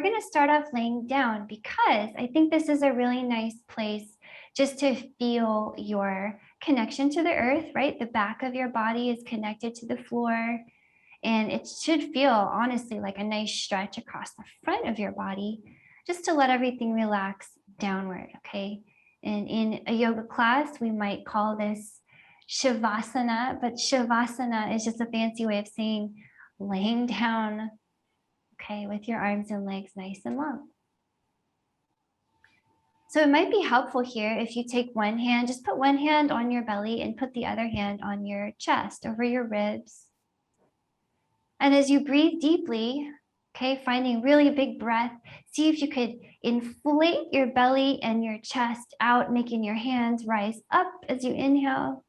going to start off laying down because I think this is a really nice place just to feel your connection to the earth, right? The back of your body is connected to the floor, and it should feel honestly like a nice stretch across the front of your body, just to let everything relax downward, okay? And in a yoga class, we might call this Shavasana, but Shavasana is just a fancy way of saying laying down, okay, with your arms and legs nice and long. So it might be helpful here if you take one hand, just put one hand on your belly and put the other hand on your chest, over your ribs. And as you breathe deeply, okay, finding really big breath, see if you could inflate your belly and your chest out, making your hands rise up as you inhale.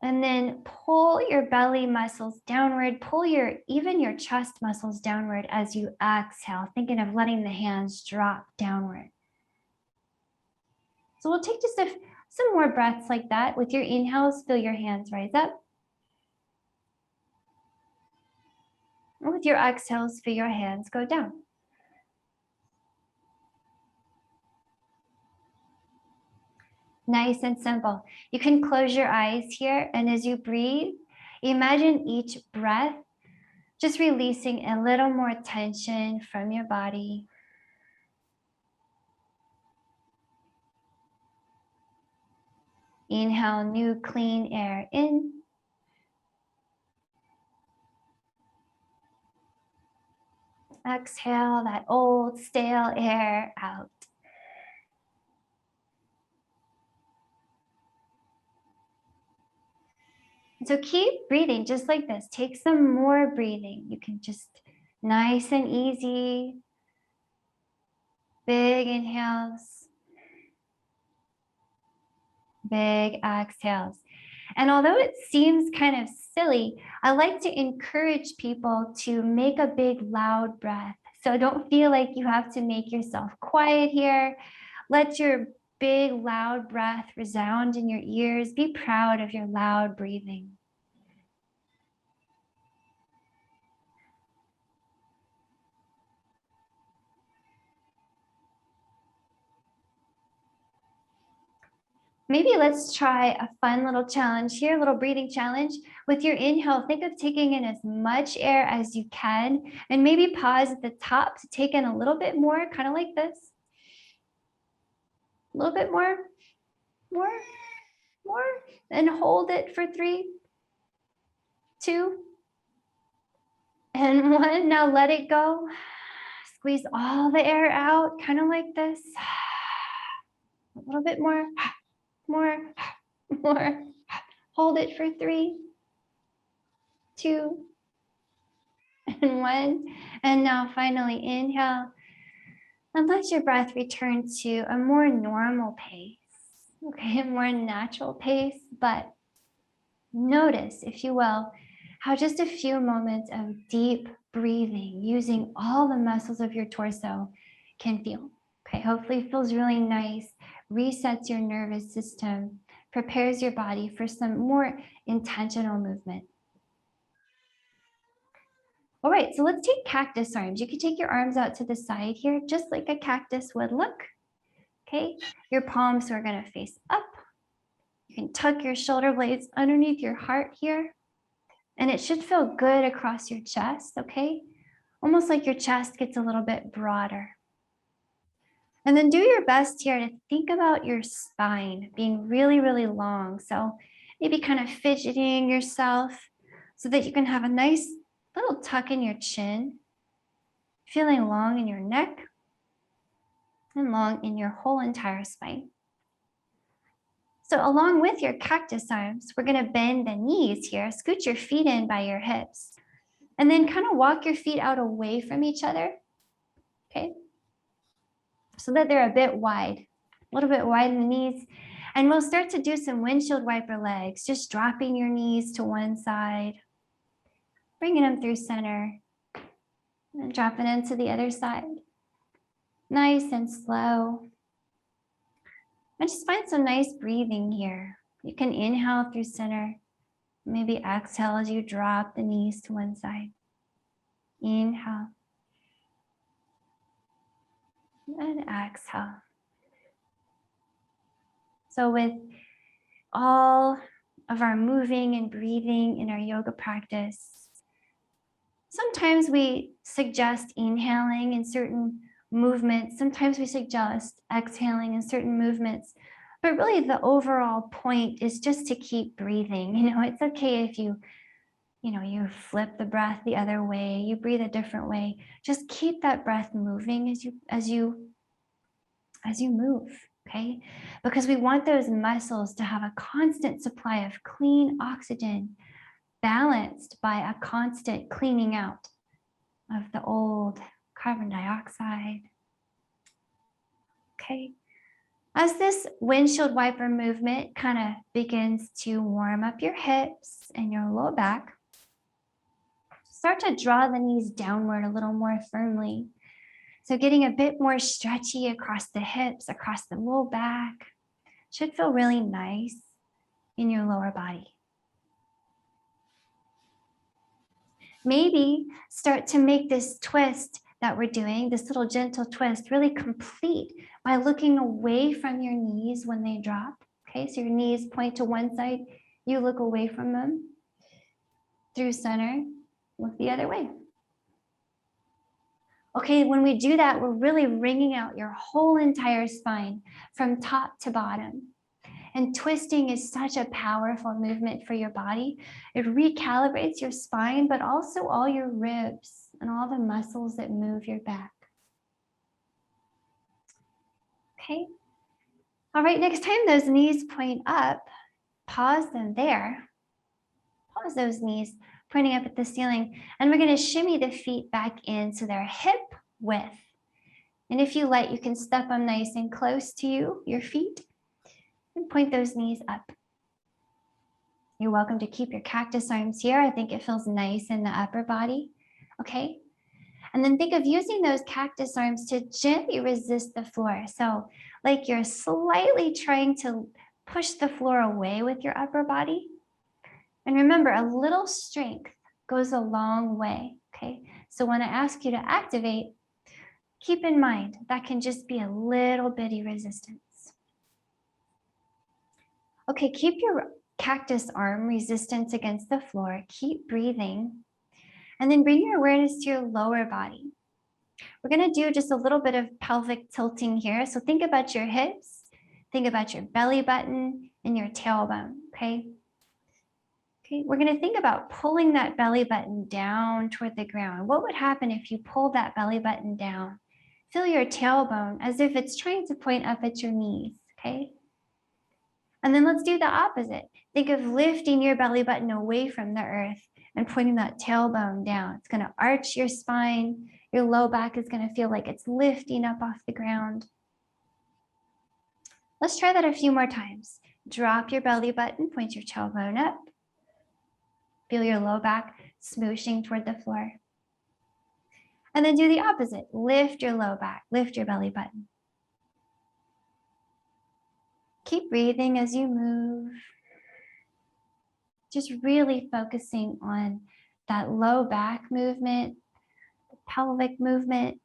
And then pull your belly muscles downward, pull even your chest muscles downward as you exhale, thinking of letting the hands drop downward. So we'll take just some more breaths like that. With your inhales, feel your hands rise up. And with your exhales, feel your hands go down. Nice and simple. You can close your eyes here, and as you breathe, imagine each breath just releasing a little more tension from your body. Inhale new clean air in. Exhale that old stale air out. So keep breathing just like this. Take some more breathing. You can just nice and easy. Big inhales. Big exhales. And although it seems kind of silly, I like to encourage people to make a big loud breath. So don't feel like you have to make yourself quiet here. Let your big loud breath resound in your ears. Be proud of your loud breathing. Maybe let's try a fun little challenge here, a little breathing challenge. With your inhale, think of taking in as much air as you can, and maybe pause at the top to take in a little bit more, kind of like this. A little bit more, and hold it for 3, 2, and 1. Now let it go. Squeeze all the air out, kind of like this. A little bit more. Hold it for 3, 2, and 1. And now finally inhale and let your breath return to a more normal pace, okay, a more natural pace. But notice, if you will, how just a few moments of deep breathing using all the muscles of your torso can feel. Okay, hopefully it feels really nice, resets your nervous system, prepares your body for some more intentional movement. All right, so let's take cactus arms. You can take your arms out to the side here, just like a cactus would look. Okay, your palms are going to face up. You can tuck your shoulder blades underneath your heart here, and it should feel good across your chest, okay? Almost like your chest gets a little bit broader. And then do your best here to think about your spine being really, really long. So maybe kind of fidgeting yourself so that you can have a nice little tuck in your chin, feeling long in your neck and long in your whole entire spine. So along with your cactus arms, we're going to bend the knees here, scoot your feet in by your hips, and then kind of walk your feet out away from each other, okay? So that they're a bit wide, a little bit wide in the knees. And we'll start to do some windshield wiper legs, just dropping your knees to one side, bringing them through center, and dropping into the other side. Nice and slow. And just find some nice breathing here. You can inhale through center, maybe exhale as you drop the knees to one side. Inhale. And exhale. So with all of our moving and breathing in our yoga practice, sometimes we suggest inhaling in certain movements. Sometimes we suggest exhaling in certain movements. But really the overall point is just to keep breathing. It's okay if you flip the breath the other way, you breathe a different way. Just keep that breath moving as you move, okay? Because we want those muscles to have a constant supply of clean oxygen, balanced by a constant cleaning out of the old carbon dioxide. Okay. As this windshield wiper movement kind of begins to warm up your hips and your low back, start to draw the knees downward a little more firmly. So getting a bit more stretchy across the hips, across the low back. Should feel really nice in your lower body. Maybe start to make this twist that we're doing, this little gentle twist, really complete by looking away from your knees when they drop. Okay, so your knees point to one side, you look away from them. Through center, look the other way. Okay, when we do that, we're really wringing out your whole entire spine from top to bottom. And twisting is such a powerful movement for your body. It recalibrates your spine, but also all your ribs and all the muscles that move your back. Okay. All right, next time those knees point up, pause them there. Pause those knees pointing up at the ceiling. And we're going to shimmy the feet back in so they're hip width. And if you like, you can step them nice and close to you, your feet, and point those knees up. You're welcome to keep your cactus arms here. I think it feels nice in the upper body. Okay. And then think of using those cactus arms to gently resist the floor. So like you're slightly trying to push the floor away with your upper body. And remember, a little strength goes a long way. Okay. So when I ask you to activate, keep in mind that can just be a little bitty resistance. Okay, keep your cactus arm resistance against the floor. Keep breathing. And then bring your awareness to your lower body. We're going to do just a little bit of pelvic tilting here. So think about your hips, think about your belly button and your tailbone, okay? Okay, we're going to think about pulling that belly button down toward the ground. What would happen if you pulled that belly button down? Feel your tailbone as if it's trying to point up at your knees, okay? And then let's do the opposite. Think of lifting your belly button away from the earth and pointing that tailbone down. It's going to arch your spine. Your low back is going to feel like it's lifting up off the ground. Let's try that a few more times. Drop your belly button, point your tailbone up. Feel your low back smooshing toward the floor. And then do the opposite. Lift your low back, lift your belly button. Keep breathing as you move. Just really focusing on that low back movement, the pelvic movement.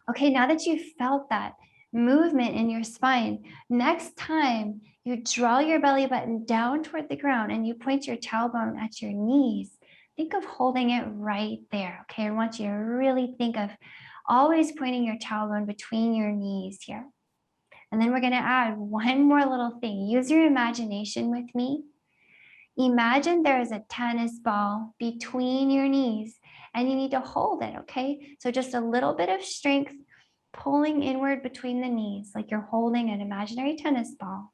Okay, now that you've felt that movement in your spine, next time you draw your belly button down toward the ground and you point your tailbone at your knees, think of holding it right there. Okay, I want you to really think of always pointing your tailbone between your knees here. And then we're going to add one more little thing. Use your imagination with me. Imagine there is a tennis ball between your knees and you need to hold it, okay? So just a little bit of strength pulling inward between the knees, like you're holding an imaginary tennis ball.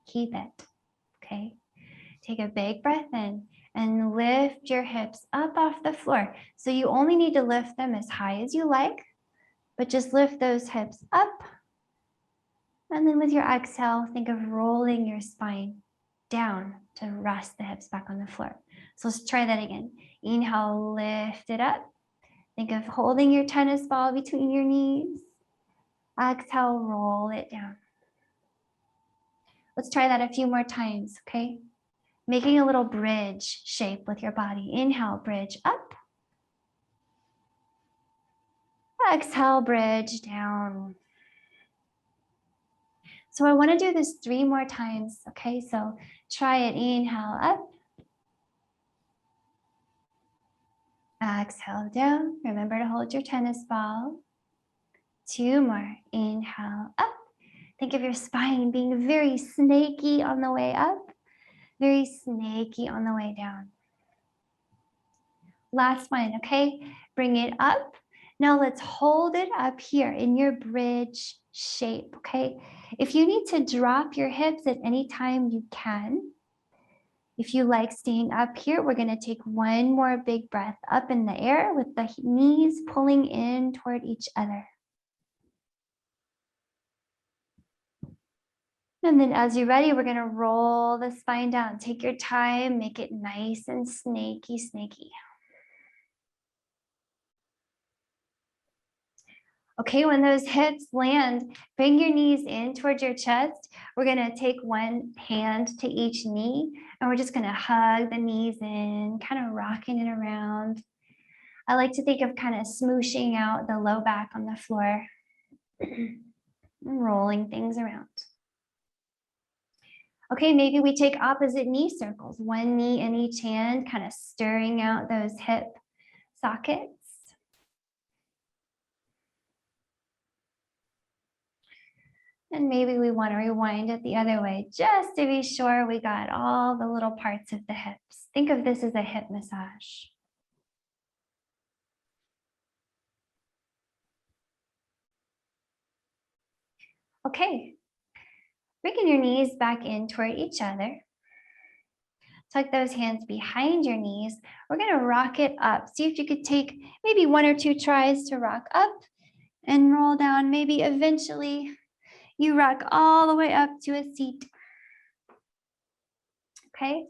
Keep it, okay? Take a big breath in and lift your hips up off the floor. So you only need to lift them as high as you like, but just lift those hips up. And then with your exhale, think of rolling your spine down to rest the hips back on the floor. So let's try that again. Inhale, lift it up. Think of holding your tennis ball between your knees. Exhale, roll it down. Let's try that a few more times, okay? making a little bridge shape with your body. Inhale, bridge up. Exhale, bridge down. So I want to do this 3 more times. Okay, so try it. Inhale up. Exhale down. Remember to hold your tennis ball. 2 more. Inhale up. Think of your spine being very snaky on the way up, very snaky on the way down. Last one, okay? Bring it up. Now let's hold it up here in your bridge shape, okay? If you need to drop your hips at any time, you can. If you like staying up here, we're gonna take one more big breath up in the air with the knees pulling in toward each other. And then as you're ready, we're gonna roll the spine down. Take your time, make it nice and snaky, snaky. Okay, when those hips land, bring your knees in towards your chest. We're gonna take one hand to each knee, and we're just gonna hug the knees in, kind of rocking it around. I like to think of kind of smooshing out the low back on the floor, and rolling things around. Okay, maybe we take opposite knee circles, one knee in each hand, kind of stirring out those hip sockets. And maybe we want to rewind it the other way, just to be sure we got all the little parts of the hips. Think of this as a hip massage. Okay, bringing your knees back in toward each other. Tuck those hands behind your knees. We're going to rock it up. See if you could take maybe 1 or 2 tries to rock up and roll down. Maybe eventually you rock all the way up to a seat. Okay.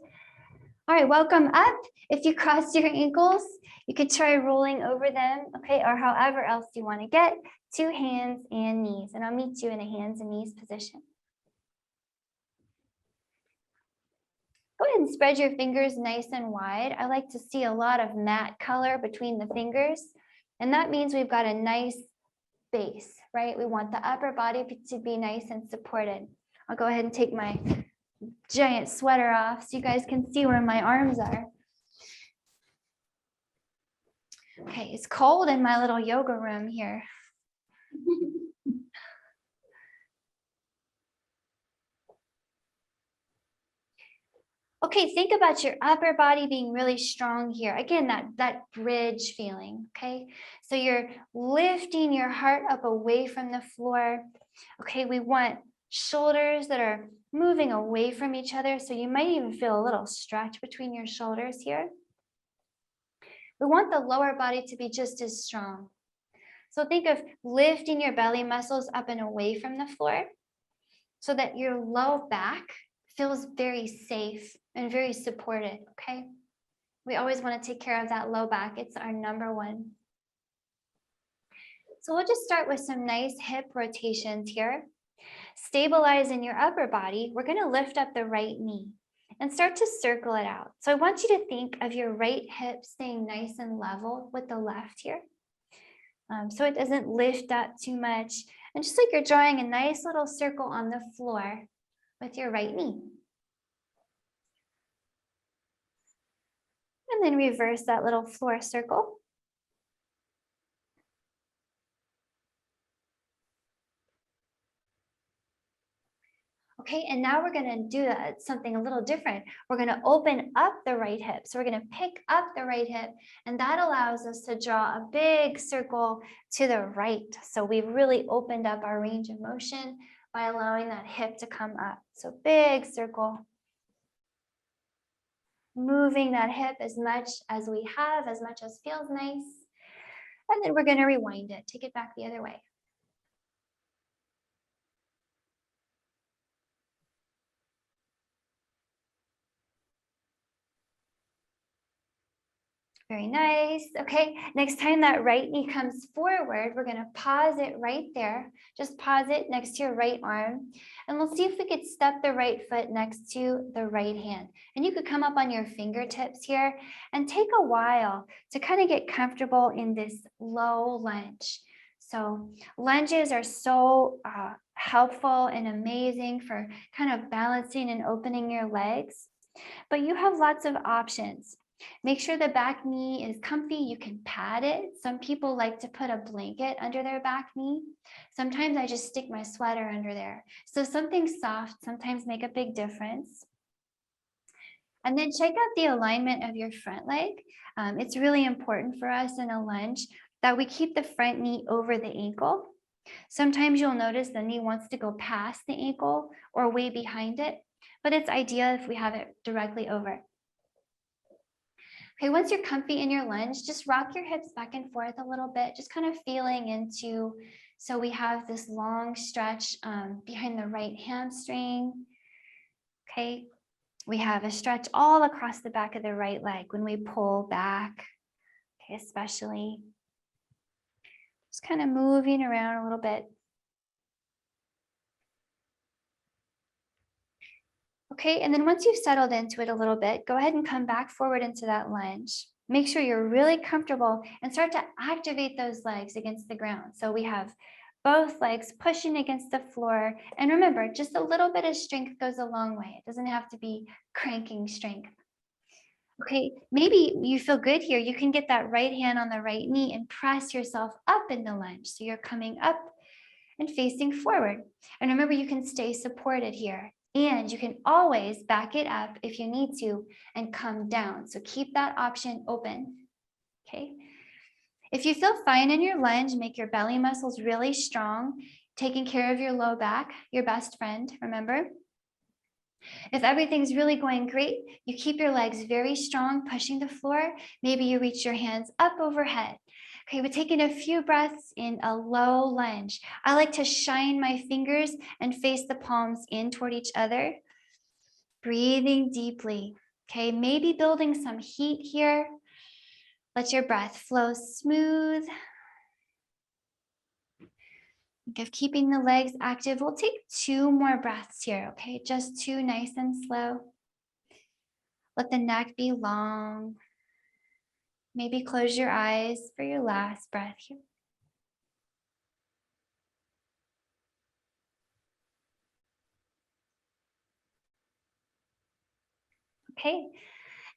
All right, welcome up. If you cross your ankles, you could try rolling over them, okay, or however else you want to get to hands and knees. And I'll meet you in a hands and knees position. Go ahead and spread your fingers nice and wide. I like to see a lot of matte color between the fingers. And that means we've got a nice base, right? We want the upper body to be nice and supported. I'll go ahead and take my giant sweater off so you guys can see where my arms are. Okay, it's cold in my little yoga room here. Okay, think about your upper body being really strong here. Again, that bridge feeling, okay? So you're lifting your heart up away from the floor. Okay, we want shoulders that are moving away from each other. So you might even feel a little stretch between your shoulders here. We want the lower body to be just as strong. So think of lifting your belly muscles up and away from the floor so that your low back feels very safe and very supported, okay? We always want to take care of that low back. It's our number one. So we'll just start with some nice hip rotations here. Stabilize in your upper body. We're going to lift up the right knee and start to circle it out. So I want you to think of your right hip staying nice and level with the left here. So it doesn't lift up too much. And just like you're drawing a nice little circle on the floor with your right knee. And then reverse that little floor circle. Okay, and now we're going to do something a little different. We're going to open up the right hip. So we're going to pick up the right hip, and that allows us to draw a big circle to the right. So we've really opened up our range of motion by allowing that hip to come up. So big circle. Moving that hip as much as we have, as much as feels nice. And then we're going to rewind it, take it back the other way. Very nice. Okay, next time that right knee comes forward, we're going to pause it right there. Just pause it next to your right arm. And we'll see if we could step the right foot next to the right hand. And you could come up on your fingertips here and take a while to kind of get comfortable in this low lunge. So lunges are so helpful and amazing for kind of balancing and opening your legs. But you have lots of options. Make sure the back knee is comfy. You can pad it. Some people like to put a blanket under their back knee. Sometimes I just stick my sweater under there. So something soft sometimes make a big difference. And then check out the alignment of your front leg. It's really important for us in a lunge that we keep the front knee over the ankle. Sometimes you'll notice the knee wants to go past the ankle or way behind it, but it's ideal if we have it directly over. Okay, once you're comfy in your lunge, just rock your hips back and forth a little bit, just kind of feeling into, so we have this long stretch behind the right hamstring. Okay, we have a stretch all across the back of the right leg when we pull back, okay, especially. Just kind of moving around a little bit. Okay, and then once you've settled into it a little bit, go ahead and come back forward into that lunge. Make sure you're really comfortable and start to activate those legs against the ground. So we have both legs pushing against the floor. And remember, just a little bit of strength goes a long way. It doesn't have to be cranking strength. Okay, maybe you feel good here. You can get that right hand on the right knee and press yourself up in the lunge. So you're coming up and facing forward. And remember, you can stay supported here. And you can always back it up if you need to and come down. So keep that option open, okay? If you feel fine in your lunge, make your belly muscles really strong, taking care of your low back, your best friend, remember? If everything's really going great, you keep your legs very strong, pushing the floor. Maybe you reach your hands up overhead. Okay, we're taking a few breaths in a low lunge. I like to shine my fingers and face the palms in toward each other. Breathing deeply. Okay, maybe building some heat here. Let your breath flow smooth. Think of keeping the legs active. We'll take 2 more breaths here, okay? Just 2, nice and slow. Let the neck be long. Maybe close your eyes for your last breath here. Okay,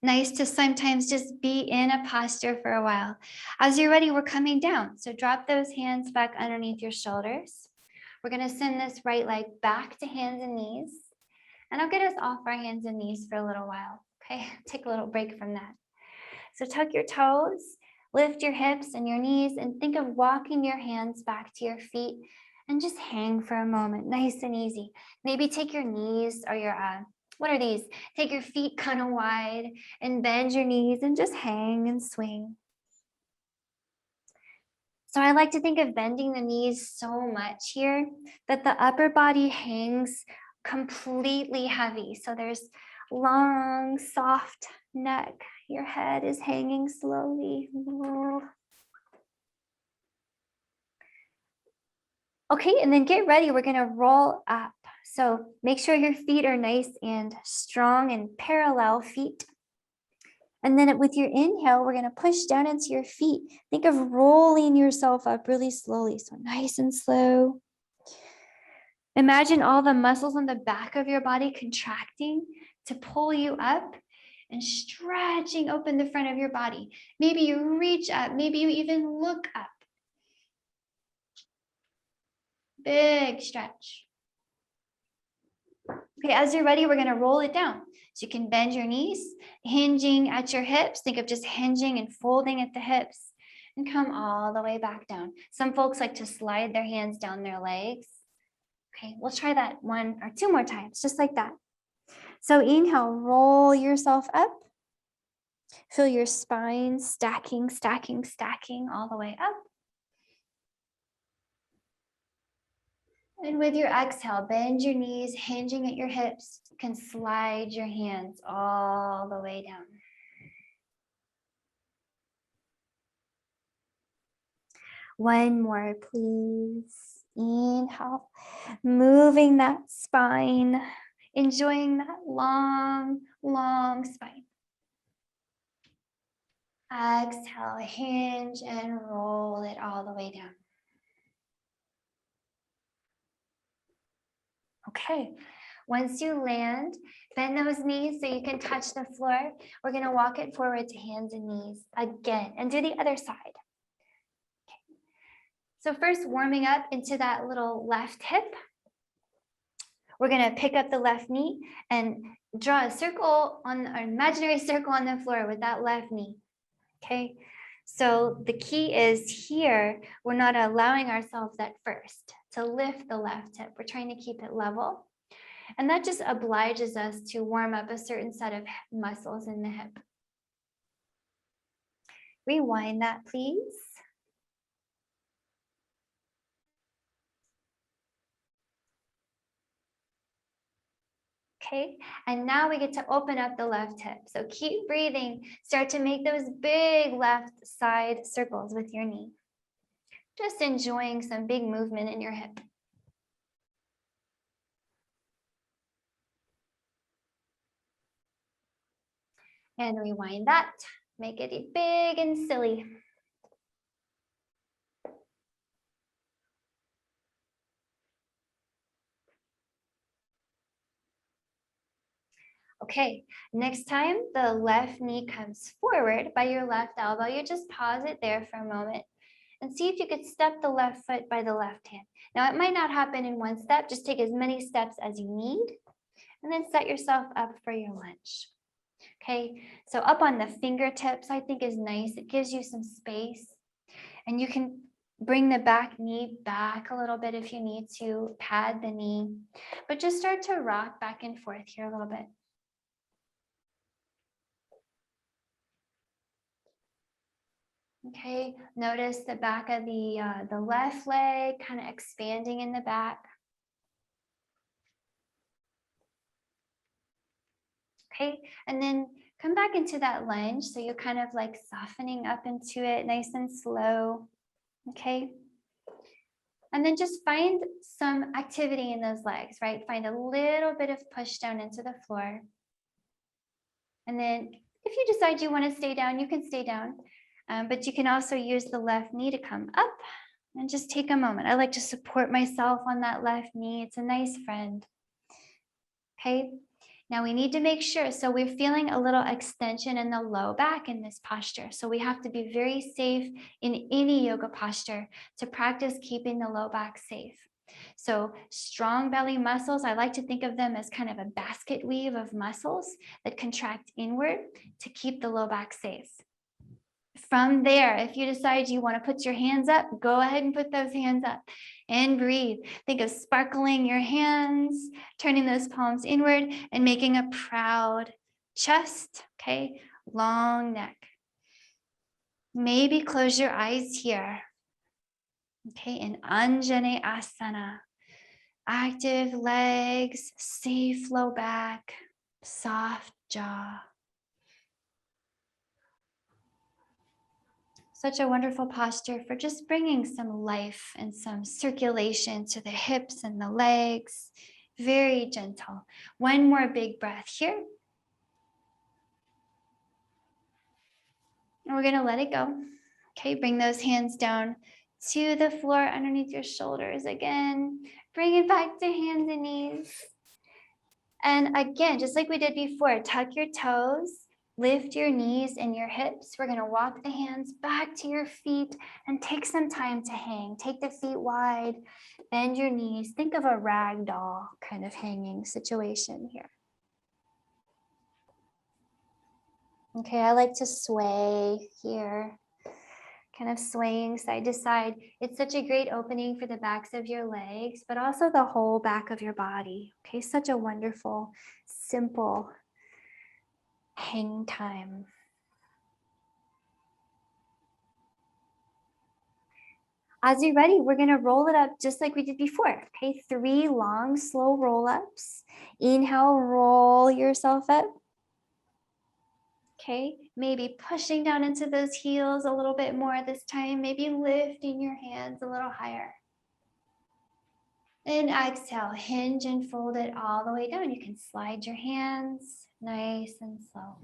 nice to sometimes just be in a posture for a while. As you're ready, we're coming down. So drop those hands back underneath your shoulders. We're gonna send this right leg back to hands and knees. And I'll get us off our hands and knees for a little while, okay? Take a little break from that. So tuck your toes, lift your hips and your knees, and think of walking your hands back to your feet and just hang for a moment, nice and easy. Maybe take your knees or your, what are these? Take your feet kind of wide and bend your knees and just hang and swing. So I like to think of bending the knees so much here that the upper body hangs completely heavy. So there's long, soft neck. Your head is hanging slowly. Okay, and then get ready. We're gonna roll up. So make sure your feet are nice and strong and parallel feet. And then with your inhale, we're gonna push down into your feet. Think of rolling yourself up really slowly. So nice and slow. Imagine all the muscles on the back of your body contracting to pull you up and stretching open the front of your body. Maybe you reach up, maybe you even look up. Big stretch. Okay, as you're ready, we're gonna roll it down. So you can bend your knees, hinging at your hips. Think of just hinging and folding at the hips and come all the way back down. Some folks like to slide their hands down their legs. Okay, we'll try that 1 or 2 more times, just like that. So inhale, roll yourself up. Feel your spine stacking, stacking, stacking all the way up. And with your exhale, bend your knees, hinging at your hips. You can slide your hands all the way down. One more, please. Inhale, moving that spine, enjoying that long, long spine. Exhale, hinge and roll it all the way down. Okay, once you land, bend those knees so you can touch the floor. We're gonna walk it forward to hands and knees again and do the other side. Okay. So first, warming up into that little left hip. We're gonna pick up the left knee and draw a circle on an imaginary circle on the floor with that left knee. Okay, so the key is here, we're not allowing ourselves at first to lift the left hip. We're trying to keep it level. And that just obliges us to warm up a certain set of muscles in the hip. Rewind that, please. Okay, and now we get to open up the left hip. So keep breathing. Start to make those big left side circles with your knee. Just enjoying some big movement in your hip. And rewind that. Make it big and silly. Okay, next time the left knee comes forward by your left elbow, you just pause it there for a moment and see if you could step the left foot by the left hand. Now, it might not happen in one step. Just take as many steps as you need and then set yourself up for your lunge. Okay, so up on the fingertips, I think is nice. It gives you some space and you can bring the back knee back a little bit if you need to, pad the knee, but just start to rock back and forth here a little bit. Okay, notice the back of the left leg kind of expanding in the back. Okay, and then come back into that lunge. So you're kind of like softening up into it, nice and slow. Okay. And then just find some activity in those legs, right? Find a little bit of push down into the floor. And then if you decide you want to stay down, you can stay down. But you can also use the left knee to come up and just take a moment. I like to support myself on that left knee. It's a nice friend. Okay. Now we need to make sure, so we're feeling a little extension in the low back in this posture. So we have to be very safe in any yoga posture to practice keeping the low back safe. So strong belly muscles, I like to think of them as kind of a basket weave of muscles that contract inward to keep the low back safe. From there, if you decide you want to put your hands up, go ahead and put those hands up and breathe. Think of sparkling your hands, turning those palms inward and making a proud chest, okay? Long neck. Maybe close your eyes here, okay? In Anjane Asana, active legs, safe low back, soft jaw. Such a wonderful posture for just bringing some life and some circulation to the hips and the legs. Very gentle. One more big breath here. And we're going to let it go. Okay, bring those hands down to the floor underneath your shoulders again. Bring it back to hands and knees. And again, just like we did before, tuck your toes. Lift your knees and your hips. We're going to walk the hands back to your feet and take some time to hang. Take the feet wide, bend your knees. Think of a rag doll kind of hanging situation here. Okay, I like to sway here, kind of swaying side to side. It's such a great opening for the backs of your legs, but also the whole back of your body. Okay, such a wonderful, simple hang time. As you're ready, we're going to roll it up just like we did before. Okay, 3 long, slow roll-ups. Inhale, roll yourself up. Okay, maybe pushing down into those heels a little bit more this time, maybe lifting your hands a little higher. And exhale, hinge and fold it all the way down. You can slide your hands nice and slow.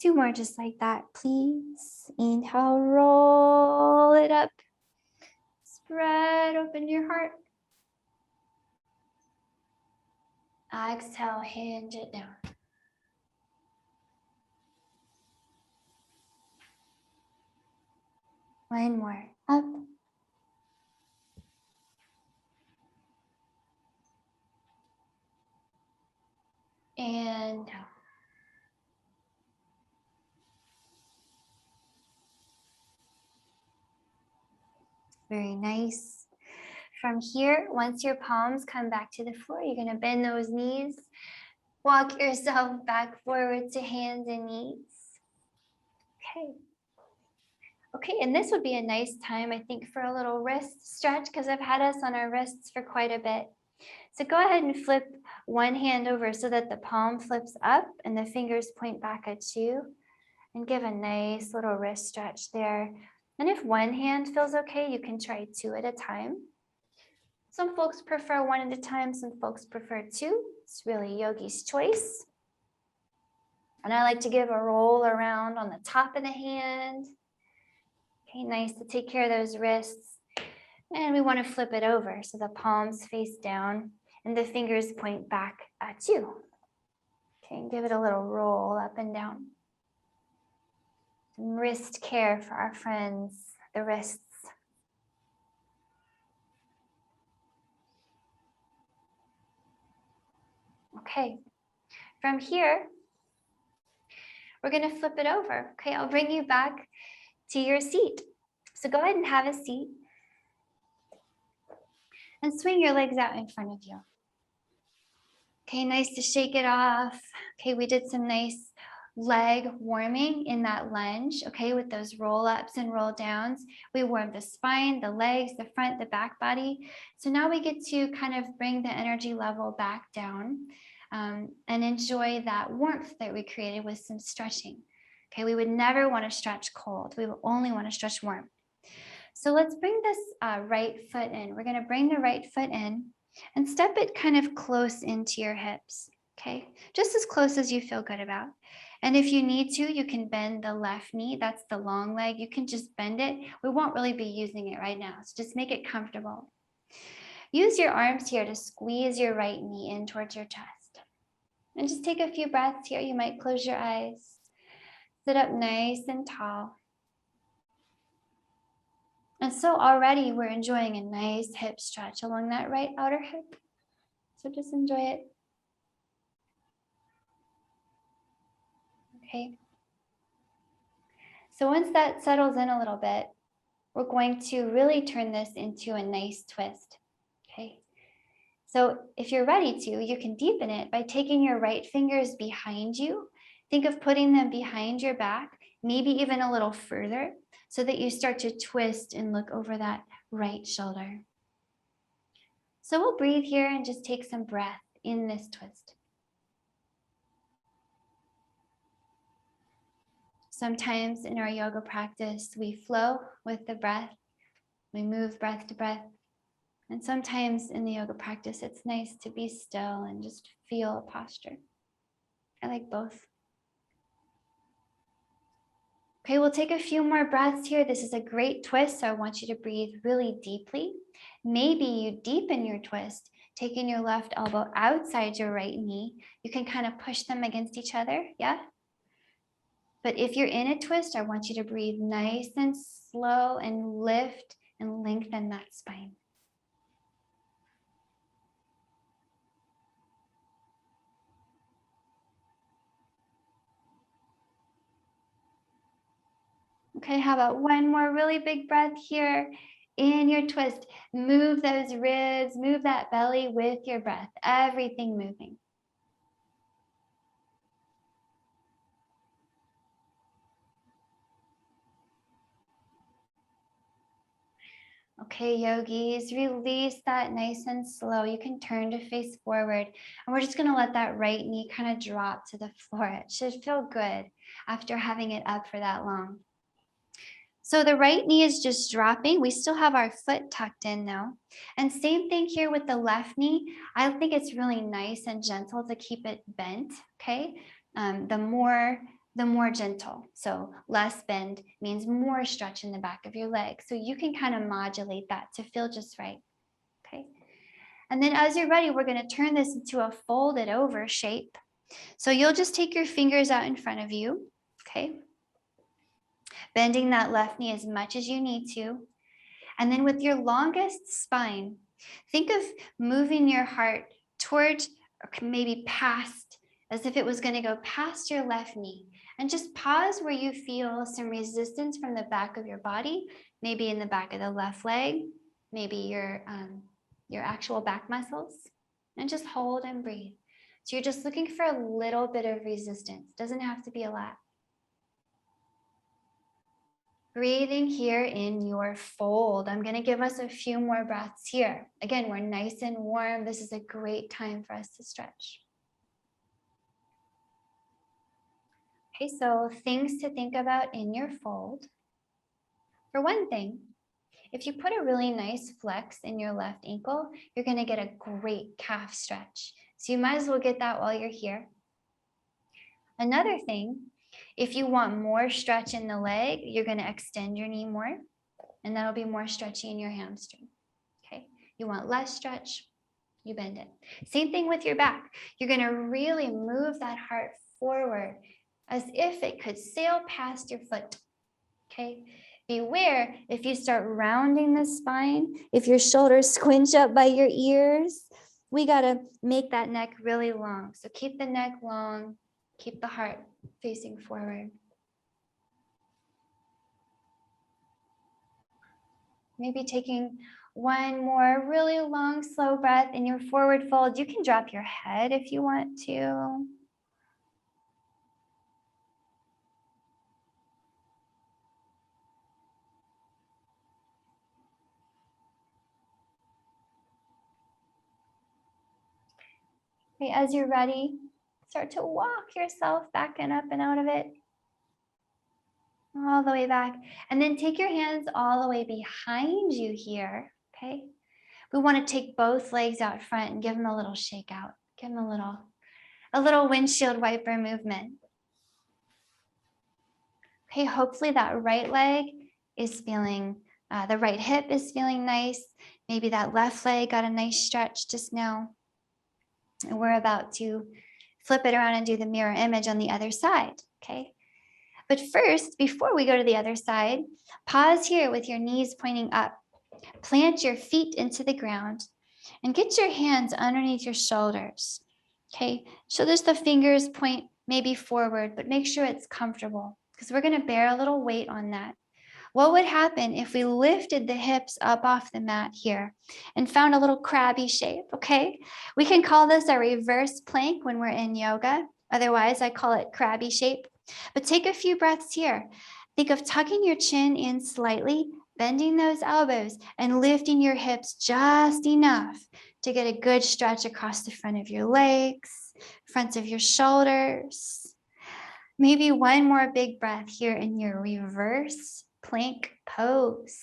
2 more just like that, please. Inhale, roll it up. Spread open your heart. Exhale, hinge it down. One more, up. And down. Very nice. From here, once your palms come back to the floor, you're gonna bend those knees. Walk yourself back forward to hands and knees. Okay. Okay, and this would be a nice time, I think, for a little wrist stretch because I've had us on our wrists for quite a bit. So go ahead and flip one hand over so that the palm flips up and the fingers point back at you, and give a nice little wrist stretch there. And if one hand feels okay, you can try 2 at a time. Some folks prefer 1 at a time, some folks prefer 2. It's really yogi's choice. And I like to give a roll around on the top of the hand. Okay, nice to take care of those wrists. And we want to flip it over so the palms face down and the fingers point back at you. Okay, and give it a little roll up and down. Some wrist care for our friends, the wrists. Okay, from here, we're going to flip it over. Okay, I'll bring you back to your seat. So go ahead and have a seat. And swing your legs out in front of you. Okay, nice to shake it off. Okay, we did some nice leg warming in that lunge, okay, with those roll ups and roll downs. We warmed the spine, the legs, the front, the back body. So now we get to kind of bring the energy level back down and enjoy that warmth that we created with some stretching. Okay, we would never want to stretch cold. We will only want to stretch warm. So let's bring this right foot in. We're going to bring the right foot in and step it kind of close into your hips, okay? Just as close as you feel good about. And if you need to, you can bend the left knee. That's the long leg. You can just bend it. We won't really be using it right now, so just make it comfortable. Use your arms here to squeeze your right knee in towards your chest. And just take a few breaths here. You might close your eyes. Sit up nice and tall. And so already we're enjoying a nice hip stretch along that right outer hip. So just enjoy it. Okay. So once that settles in a little bit, we're going to really turn this into a nice twist. Okay. So if you're ready to, you can deepen it by taking your right fingers behind you. Think of putting them behind your back, maybe even a little further, so that you start to twist and look over that right shoulder. So we'll breathe here and just take some breath in this twist. Sometimes in our yoga practice, we flow with the breath. We move breath to breath. And sometimes in the yoga practice, it's nice to be still and just feel a posture. I like both. Okay, we'll take a few more breaths here. This is a great twist, so I want you to breathe really deeply. Maybe you deepen your twist, taking your left elbow outside your right knee. You can kind of push them against each other, yeah? But if you're in a twist, I want you to breathe nice and slow and lift and lengthen that spine. Okay, how about one more really big breath here in your twist. Move those ribs, move that belly with your breath, everything moving. Okay, yogis, release that nice and slow. You can turn to face forward. And we're just going to let that right knee kind of drop to the floor. It should feel good after having it up for that long. So the right knee is just dropping. We still have our foot tucked in though. And same thing here with the left knee. I think it's really nice and gentle to keep it bent, okay? The more gentle. So less bend means more stretch in the back of your leg. So you can kind of modulate that to feel just right, okay? And then as you're ready, we're gonna turn this into a folded over shape. So you'll just take your fingers out in front of you, okay? Bending that left knee as much as you need to. And then with your longest spine, think of moving your heart toward or maybe past, as if it was going to go past your left knee. And just pause where you feel some resistance from the back of your body, maybe in the back of the left leg, maybe your actual back muscles, and just hold and breathe. So you're just looking for a little bit of resistance. Doesn't have to be a lot. Breathing here in your fold. I'm going to give us a few more breaths here. Again, we're nice and warm. This is a great time for us to stretch. Okay, so things to think about in your fold. For one thing, if you put a really nice flex in your left ankle, you're going to get a great calf stretch. So you might as well get that while you're here. Another thing, if you want more stretch in the leg, you're going to extend your knee more, and that'll be more stretchy in your hamstring. Okay, you want less stretch, you bend it. Same thing with your back. You're going to really move that heart forward as if it could sail past your foot. Okay, beware if you start rounding the spine, if your shoulders squinch up by your ears, we got to make that neck really long. So keep the neck long, keep the heart facing forward. Maybe taking one more really long, slow breath in your forward fold. You can drop your head if you want to. Okay, as you're ready, start to walk yourself back and up and out of it. All the way back. And then take your hands all the way behind you here, okay? We want to take both legs out front and give them a little shake out. Give them a little windshield wiper movement. Okay, hopefully that right leg is feeling, the right hip is feeling nice. Maybe that left leg got a nice stretch just now. And we're about to flip it around and do the mirror image on the other side, okay? But first, before we go to the other side, pause here with your knees pointing up. Plant your feet into the ground and get your hands underneath your shoulders, okay? Shoulders, the fingers point maybe forward, but make sure it's comfortable because we're going to bear a little weight on that. What would happen if we lifted the hips up off the mat here and found a little crabby shape, okay? We can call this a reverse plank when we're in yoga. Otherwise, I call it crabby shape. But take a few breaths here. Think of tucking your chin in slightly, bending those elbows, and lifting your hips just enough to get a good stretch across the front of your legs, front of your shoulders. Maybe one more big breath here in your reverse plank pose.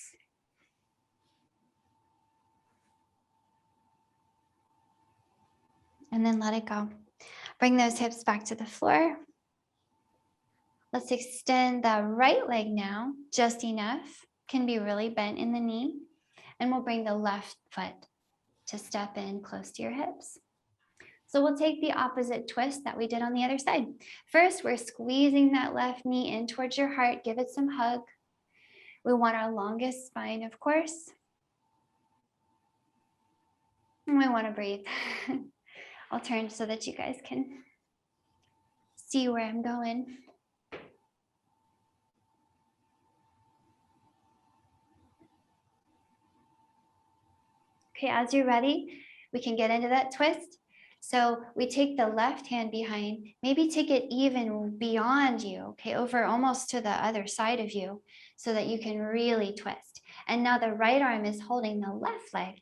And then let it go. Bring those hips back to the floor. Let's extend the right leg now, just enough. Can be really bent in the knee. And we'll bring the left foot to step in close to your hips. So we'll take the opposite twist that we did on the other side. First, we're squeezing that left knee in towards your heart. Give it some hug. We want our longest spine, of course. And we want to breathe. I'll turn so that you guys can see where I'm going. Okay, as you're ready, we can get into that twist. So we take the left hand behind, maybe take it even beyond you, okay, over almost to the other side of you so that you can really twist. And now the right arm is holding the left leg.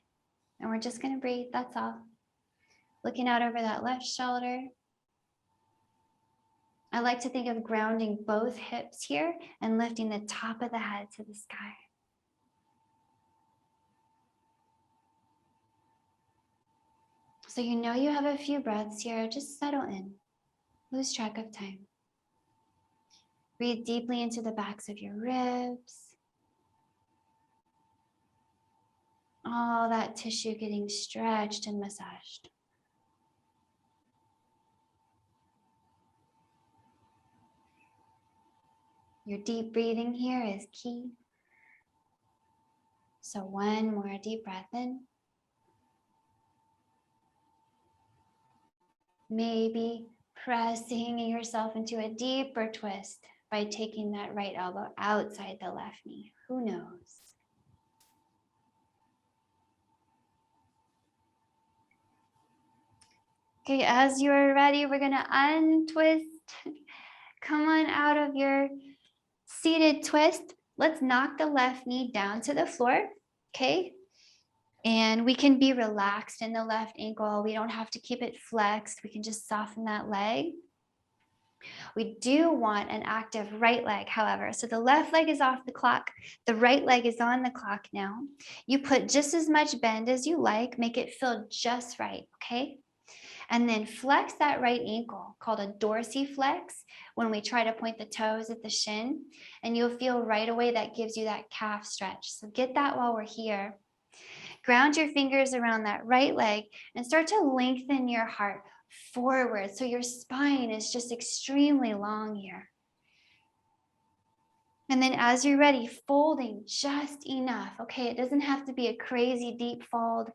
And we're just gonna breathe, that's all. Looking out over that left shoulder. I like to think of grounding both hips here and lifting the top of the head to the sky. So you know you have a few breaths here, just settle in, lose track of time. Breathe deeply into the backs of your ribs. All that tissue getting stretched and massaged. Your deep breathing here is key. So one more deep breath in. Maybe pressing yourself into a deeper twist by taking that right elbow outside the left knee. Who knows? Okay, as you're ready, we're gonna untwist. Come on out of your seated twist. Let's knock the left knee down to the floor, okay? And we can be relaxed in the left ankle. We don't have to keep it flexed. We can just soften that leg. We do want an active right leg, however. So the left leg is off the clock. The right leg is on the clock now. You put just as much bend as you like. Make it feel just right, okay? And then flex that right ankle, called a dorsiflex, when we try to point the toes at the shin. And you'll feel right away that gives you that calf stretch. So get that while we're here. Ground your fingers around that right leg and start to lengthen your heart forward. So your spine is just extremely long here. And then as you're ready, folding just enough. Okay, it doesn't have to be a crazy deep fold.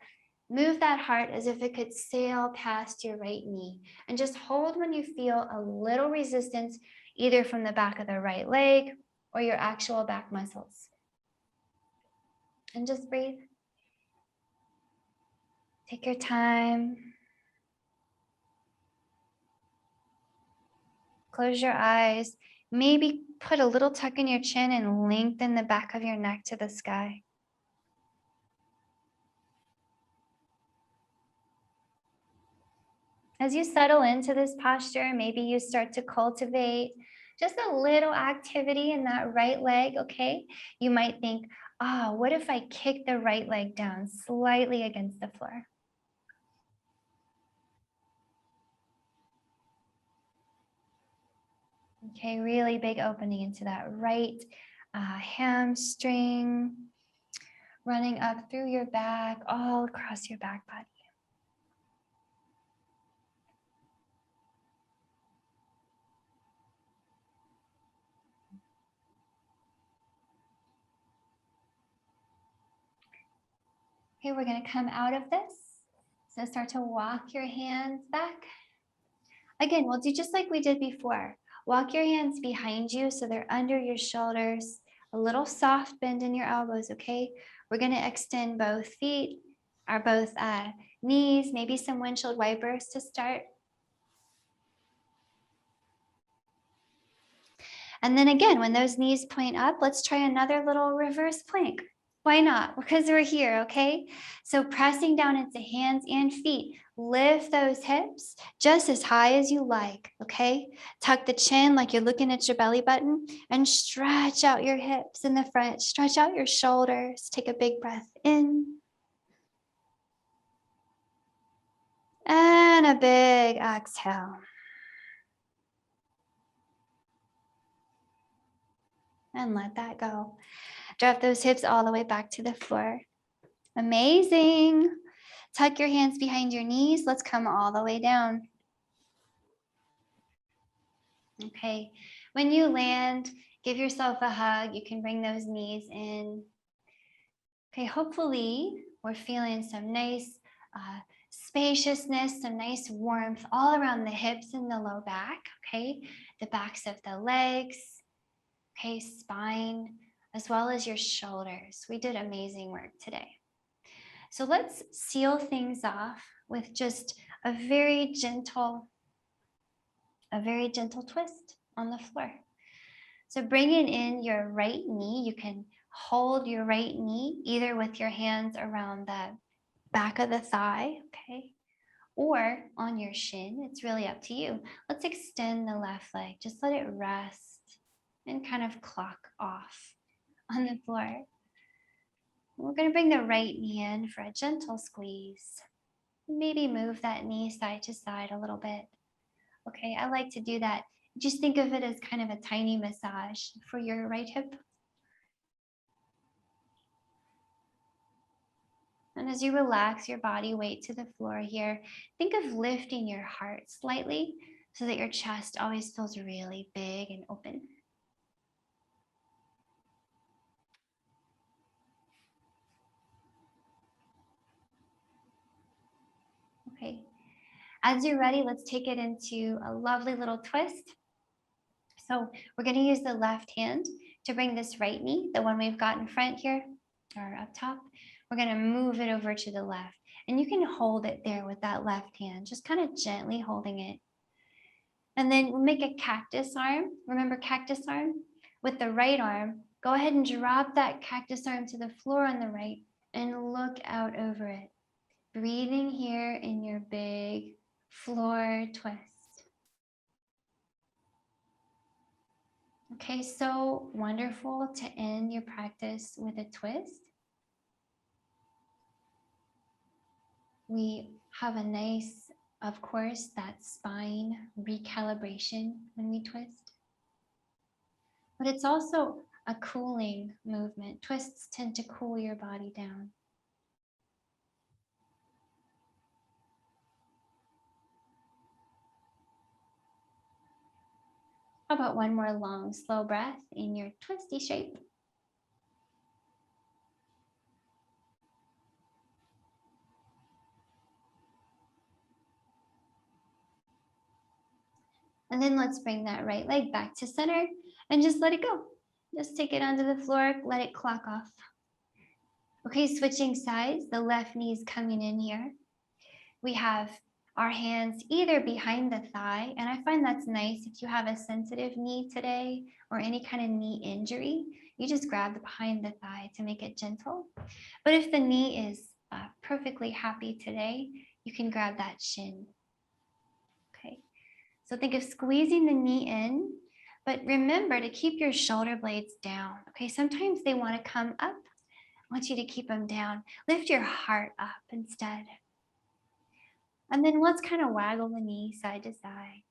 Move that heart as if it could sail past your right knee. And just hold when you feel a little resistance, either from the back of the right leg or your actual back muscles. And just breathe. Take your time. Close your eyes. Maybe put a little tuck in your chin and lengthen the back of your neck to the sky. As you settle into this posture, maybe you start to cultivate just a little activity in that right leg, okay? You might think, what if I kick the right leg down slightly against the floor? Okay, really big opening into that right hamstring, running up through your back, all across your back body. Okay, we're gonna come out of this. So start to walk your hands back. Again, we'll do just like we did before. Walk your hands behind you so they're under your shoulders. A little soft bend in your elbows, okay? We're gonna extend both feet, or both knees, maybe some windshield wipers to start. And then again, when those knees point up, let's try another little reverse plank. Why not? Because we're here, okay? So pressing down into hands and feet, lift those hips just as high as you like, okay? Tuck the chin like you're looking at your belly button and stretch out your hips in the front, stretch out your shoulders. Take a big breath in. And a big exhale. And let that go. Drop those hips all the way back to the floor. Amazing. Tuck your hands behind your knees. Let's come all the way down. Okay. When you land, give yourself a hug. You can bring those knees in. Okay, hopefully we're feeling some nice spaciousness, some nice warmth all around the hips and the low back, okay? The backs of the legs, okay, spine, as well as your shoulders. We did amazing work today. So let's seal things off with just a very gentle twist on the floor. So bringing in your right knee, you can hold your right knee either with your hands around the back of the thigh, okay, or on your shin. It's really up to you. Let's extend the left leg. Just let it rest and kind of clock off on the floor. We're going to bring the right knee in for a gentle squeeze. Maybe move that knee side to side a little bit. Okay, I like to do that. Just think of it as kind of a tiny massage for your right hip. And as you relax your body weight to the floor here, think of lifting your heart slightly so that your chest always feels really big and open. Okay, as you're ready, let's take it into a lovely little twist. So we're going to use the left hand to bring this right knee, the one we've got in front here or up top. We're going to move it over to the left, and you can hold it there with that left hand, just kind of gently holding it. And then we'll make a cactus arm. Remember cactus arm? With the right arm, go ahead and drop that cactus arm to the floor on the right and look out over it. Breathing here in your big floor twist. Okay, so wonderful to end your practice with a twist. We have a nice, of course, that spine recalibration when we twist. But it's also a cooling movement. Twists tend to cool your body down. How about one more long, slow breath in your twisty shape? And then let's bring that right leg back to center and just let it go. Just take it onto the floor, let it clock off. Okay, switching sides, the left knee is coming in here. We have our hands either behind the thigh, and I find that's nice if you have a sensitive knee today or any kind of knee injury, you just grab the behind the thigh to make it gentle. But if the knee is perfectly happy today, you can grab that shin. Okay, so think of squeezing the knee in, but remember to keep your shoulder blades down. Okay, sometimes they want to come up. I want you to keep them down. Lift your heart up instead. And then let's kind of waggle the knee side to side.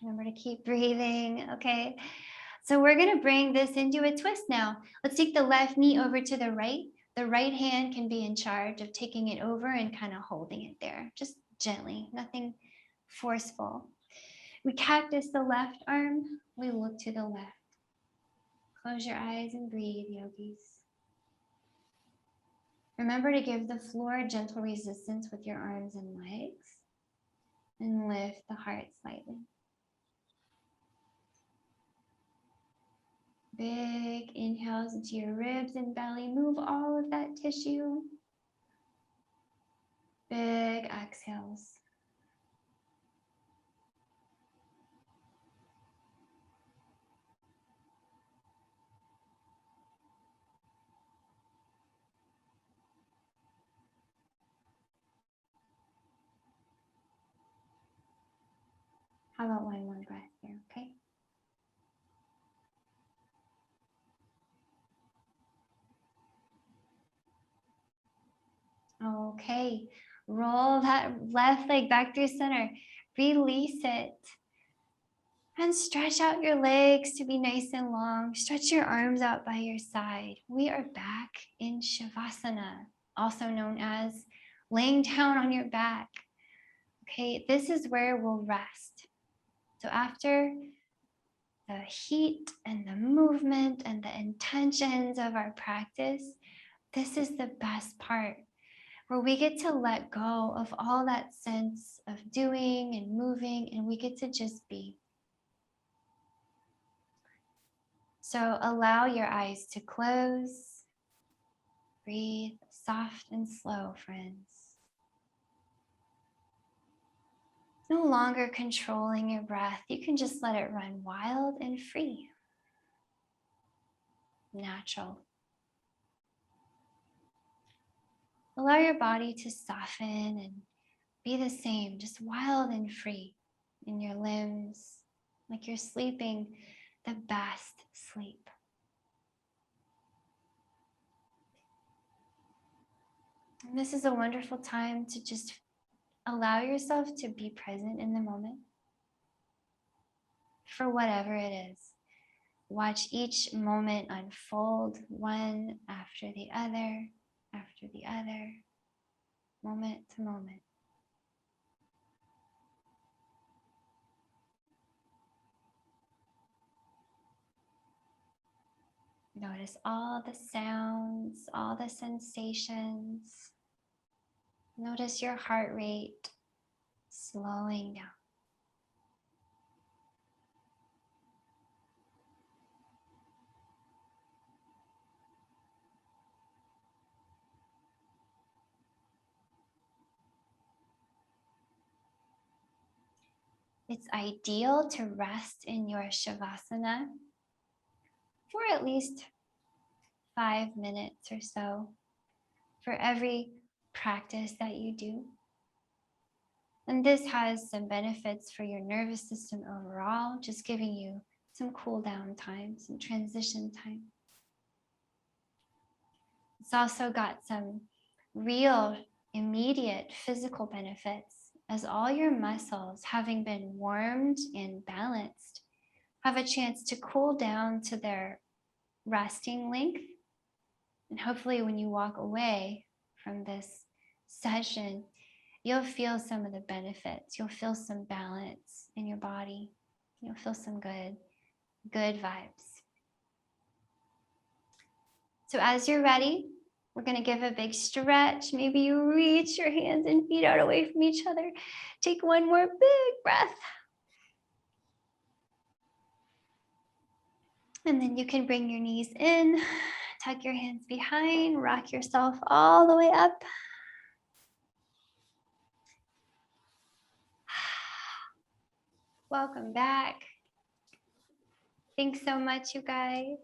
Remember to keep breathing, okay? So we're gonna bring this into a twist now. Let's take the left knee over to the right. The right hand can be in charge of taking it over and kind of holding it there, just gently, nothing forceful. We cactus the left arm, we look to the left. Close your eyes and breathe, yogis. Remember to give the floor gentle resistance with your arms and legs, and lift the heart slightly. Big inhales into your ribs and belly. Move all of that tissue. Big exhales. How about one more breath here, okay? Okay, roll that left leg back through center. Release it. And stretch out your legs to be nice and long. Stretch your arms out by your side. We are back in Shavasana, also known as laying down on your back. Okay, this is where we'll rest. So after the heat and the movement and the intentions of our practice, this is the best part, where we get to let go of all that sense of doing and moving, and we get to just be. So allow your eyes to close Breathe soft and slow, friends. No longer controlling your breath. You can just let it run wild and free. Natural. Allow your body to soften and be the same, just wild and free in your limbs, like you're sleeping the best sleep. And this is a wonderful time to just allow yourself to be present in the moment for whatever it is. Watch each moment unfold one after the other, moment to moment. Notice all the sounds, all the sensations. Notice your heart rate slowing down. It's ideal to rest in your Shavasana for at least 5 minutes or so for every practice that you do. And this has some benefits for your nervous system overall, just giving you some cool down time, some transition time. It's also got some real immediate physical benefits, as all your muscles, having been warmed and balanced, have a chance to cool down to their resting length. And hopefully when you walk away from this session, you'll feel some of the benefits. You'll feel some balance in your body. You'll feel some good vibes. So as you're ready, we're going to give a big stretch. Maybe you reach your hands and feet out away from each other. Take one more big breath. And then you can bring your knees in, tuck your hands behind, rock yourself all the way up. Welcome back. Thanks so much, you guys.